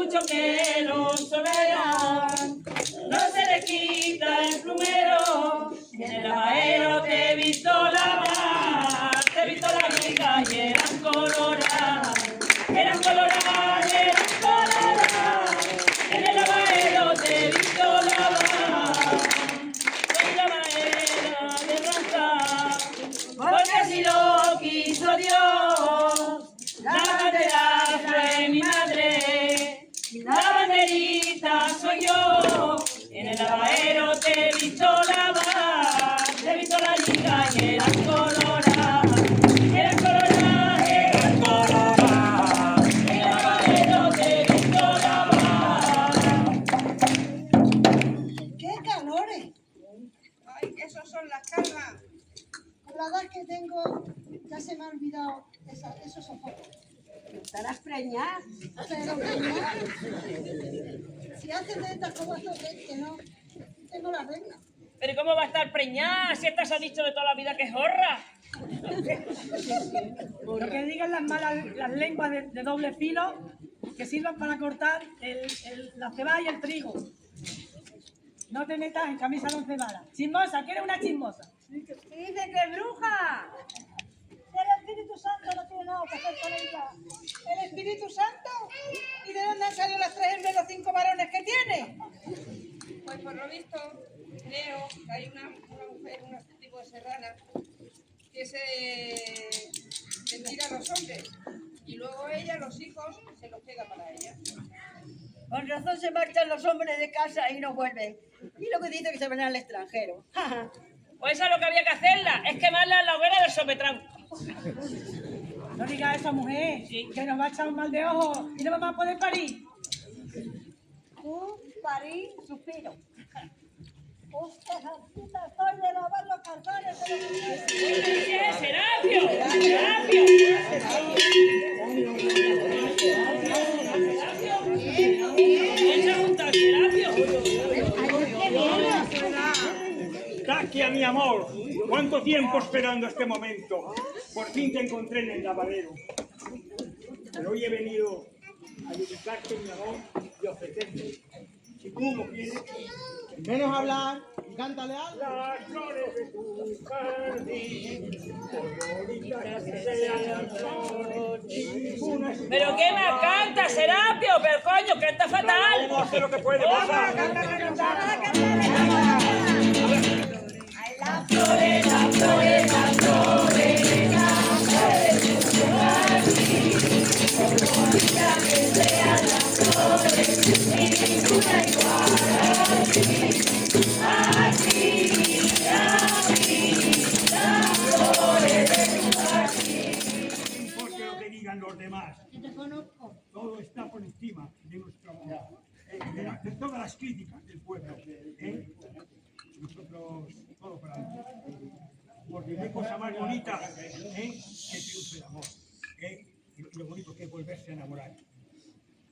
mucho que no se vean, no se le quita el plumero, en el lavadero te he visto lavar, te he visto las migas y eran coloradas, eran coloradas, eran coloradas, en el lavadero te he visto lavar, en la lavadera de raza, porque así lo quiso Dios. La bandera fue mi madre, la banderita soy yo, en el lavadero te he visto lavar, te he visto la liga y eran coloradas, eran coloradas, eran coloradas, en el lavadero te he visto lavar. ¡Qué calores! Ay, esos son las calmas. La edad que tengo, ya se me ha olvidado esos sofocos. Estarás preñada. Pero preñada. Si hace de estas como estos que no tengo la regla. Pero ¿cómo va a estar preñada si esta se ha dicho de toda la vida que es horra? Lo que digan las lenguas de doble filo que sirvan para cortar la cebada y el trigo. No te metas en camisa de 11 varas. Chismosa, ¿quieres una chismosa? Dice que es bruja. El Espíritu Santo no tiene nada que hacer con ella. ¿El Espíritu Santo? ¿Y de dónde han salido las 3 hembras y los 5 varones que tiene? Pues por lo visto, leo que hay una mujer, un tipo de serrana, que se tira a los hombres. Y luego ella, los hijos, se los queda para ella. Con razón se marchan los hombres de casa y no vuelven. Y lo que dice que se van al extranjero. Pues eso es lo que había que hacerla, es quemarla en la hoguera del sopetrán. No digas eso, mujer, que nos va a echar un mal de ojo y no vamos a poder parir. Parí, suspiro. ¡Hostia, puta! Estoy de lavar los calzones. ¡Serapio! ¡Serapio! ¿Quién se ha juntado el Serapio? Taquia, mi amor, ¿cuánto tiempo esperando este momento? Por fin te encontré en el lavadero. Pero hoy he venido a dedicarte mi amor y ofrecerte. Si tú lo quieres, Menos hablar y cántale algo. las flores de tu jardín, bonitas que sean las flores, ninguna es ¿Pero qué más canta, Serapio? Pero coño, canta fatal. no hace lo que puede pasar. Las flores, las flores, las flores, las flores de tu jardín, bonitas que sean las flores, ninguna igual a ti. Aquí, las flores de tu jardín. No importa lo que digan los demás. Te conozco. Todo está por encima de nuestro amor. De todas las críticas del pueblo. Nosotros, todo para mí. Porque no hay cosa más bonita que triunfe el amor. Y lo bonito que es volverse a enamorar.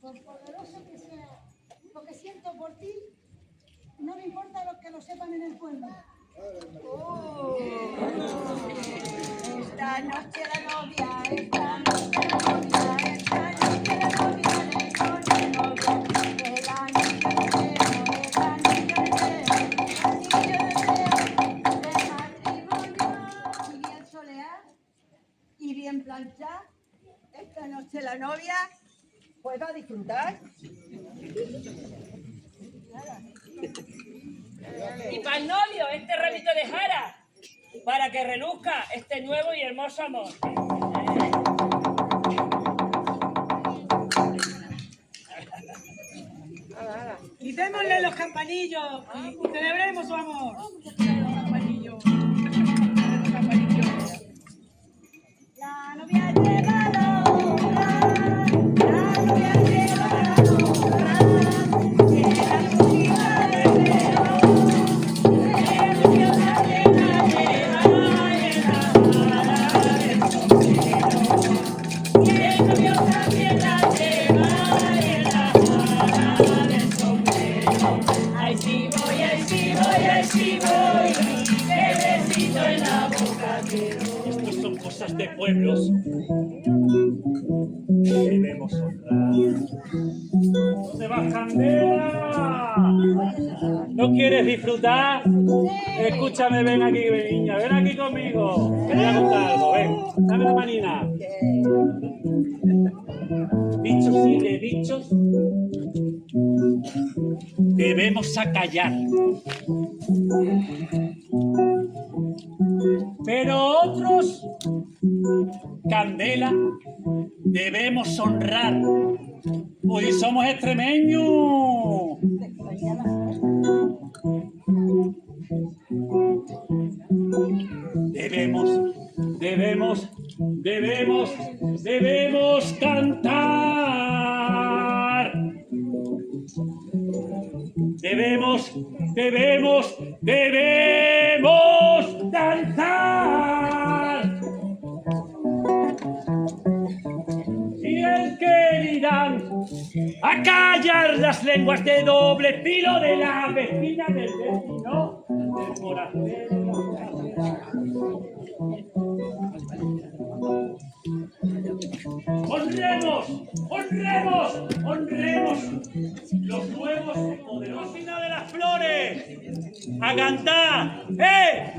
Por poderoso que sea, lo que siento por ti, no me importa lo que lo sepan en el pueblo. Esta noche la novia, esta noche la novia, esta noche la novia, le con el novio. El anillo de dedo, el anillo de matrimonio. Y bien solear y bien planchar. Esta noche la novia pues va a disfrutar. Y para el novio, este ramito de jara, para que reluzca este nuevo y hermoso amor. Quitémosle los campanillos y celebremos su amor. La novia lleva la honra, la novia lleva la honra, que la música del verón, que la música lleva el sombrero, y el novio también la lleva en la jara del sombrero. Ay, sí voy, ay, sí voy, ay, sí voy, qué besito en la boca quiero. Estos son cosas de pueblos que debemos honrar. ¿Dónde vas, Candela? ¿No quieres disfrutar? Escúchame, ven aquí, niña, ven aquí conmigo. Te voy a contar algo, ven, dame la manina. Bichos, sí, de bichos debemos acallar. Pero otros, Candela, debemos honrar. Hoy somos extremeños. Debemos cantar. Debemos danzar. Y el que dirán acallar las lenguas de doble filo de la vecina del vecino, del forastero. Honremos los nuevos poderosos de las flores. A cantar, ¡eh!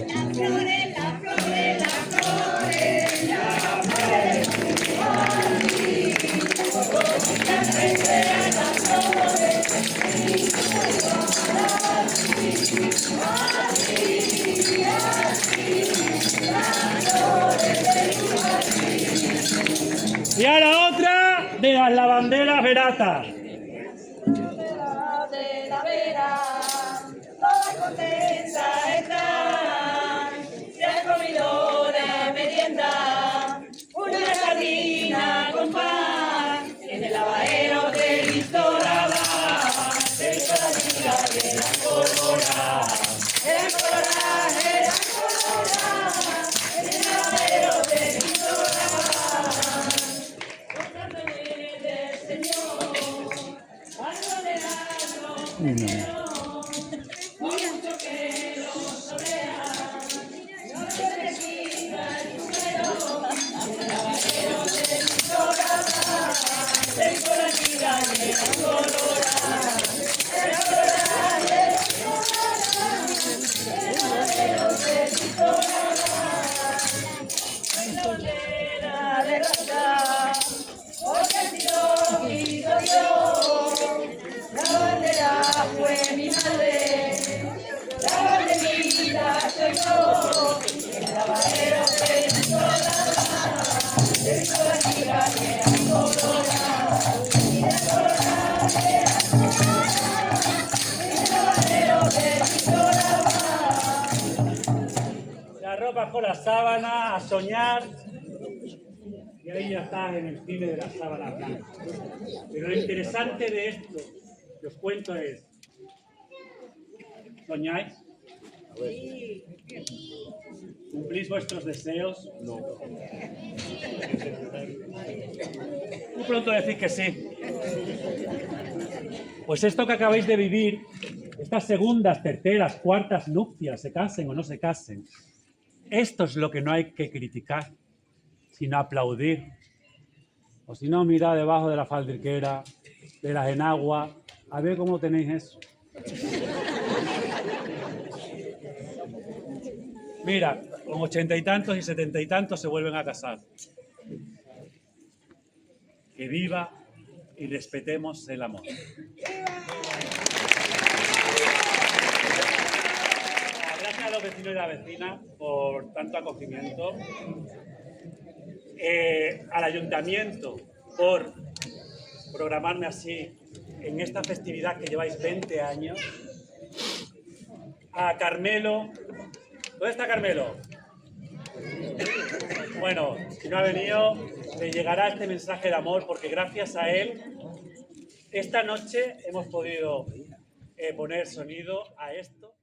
Las flores, las flores, las flores, las flores. Y a la otra de las lavanderas veratas. De la vera, toda contenta está. Se ha comido la merienda, una sardina con pan. En el lavadero te he visto lavar, te he visto la liga de la colora. Eran coloradas, eran coloradas. En el lavadero te he visto lavar. Del Señor, algo de algo, mucho que lo solea, no se le quita el número, el lavadero de mi colorada, de la liga de la colorada, de la colorada, de la lavadero de mi colorada, la bandera de raza. Porque ha sido querido Dios, la bandera fue mi madre, la banderita soy yo, el lavadero de mi colorada, de mi colorada, de mi colorada, y de colorada, de la colorada, el lavadero de mi colorada. La ropa con la sábana, a soñar. Y ahí ya estás en el cine de la sábana blanca. Pero lo interesante de esto que os cuento es, ¿soñáis? ¿Cumplís vuestros deseos? No. Muy pronto decís que sí. Pues esto que acabáis de vivir, estas segundas, terceras, cuartas nupcias, se casen o no se casen, esto es lo que no hay que criticar, sino aplaudir. O si no, mirad debajo de la faldriquera, de las enaguas, a ver cómo tenéis eso. Mira, con 80 y tantos y 70 y tantos se vuelven a casar. Que viva y respetemos el amor. Gracias a los vecinos y las vecinas por tanto acogimiento. Al ayuntamiento por programarme así en esta festividad que lleváis 20 años. A Carmelo. ¿Dónde está Carmelo? Bueno, si no ha venido, le llegará este mensaje de amor porque gracias a él esta noche hemos podido poner sonido a esto.